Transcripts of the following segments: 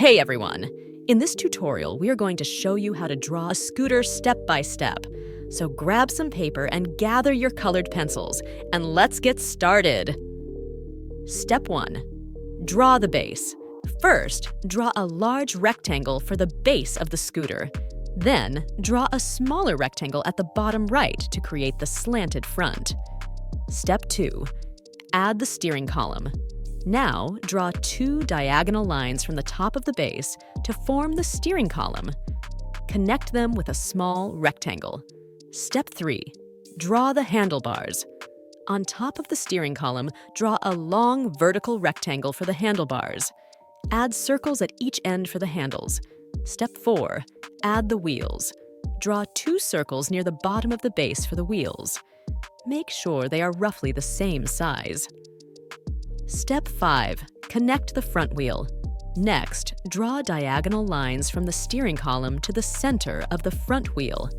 Hey everyone! In this tutorial, we are going to show you how to draw a scooter step by step. So grab some paper and gather your colored pencils, and let's get started! Step 1. Draw the base. First, draw a large rectangle for the base of the scooter. Then, draw a smaller rectangle at the bottom right to create the slanted front. Step 2. Add the steering column. Now, draw 2 diagonal lines from the top of the base to form the steering column. Connect them with a small rectangle. Step 3. Draw the handlebars. On top of the steering column, draw a long vertical rectangle for the handlebars. Add circles at each end for the handles. Step 4. Add the wheels. Draw 2 circles near the bottom of the base for the wheels. Make sure they are roughly the same size. Step 5. Connect the front wheel. Next, draw diagonal lines from the steering column to the center of the front wheel.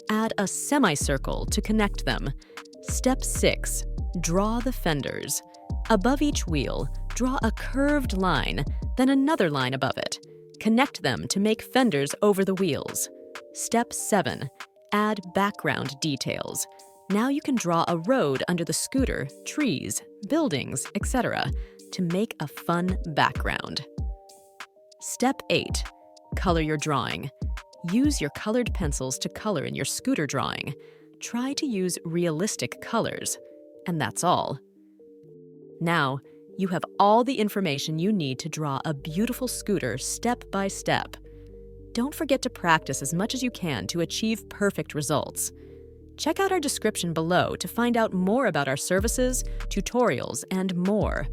Add a semicircle to connect them. Step 6. Draw the fenders. Above each wheel, draw a curved line, then another line above it. Connect them to make fenders over the wheels. Step 7. Add background details. Now you can draw a road under the scooter, trees, buildings, etc. to make a fun background. Step 8. Color your drawing. Use your colored pencils to color in your scooter drawing. Try to use realistic colors, and that's all. Now, you have all the information you need to draw a beautiful scooter step by step. Don't forget to practice as much as you can to achieve perfect results. Check out our description below to find out more about our services, tutorials, and more.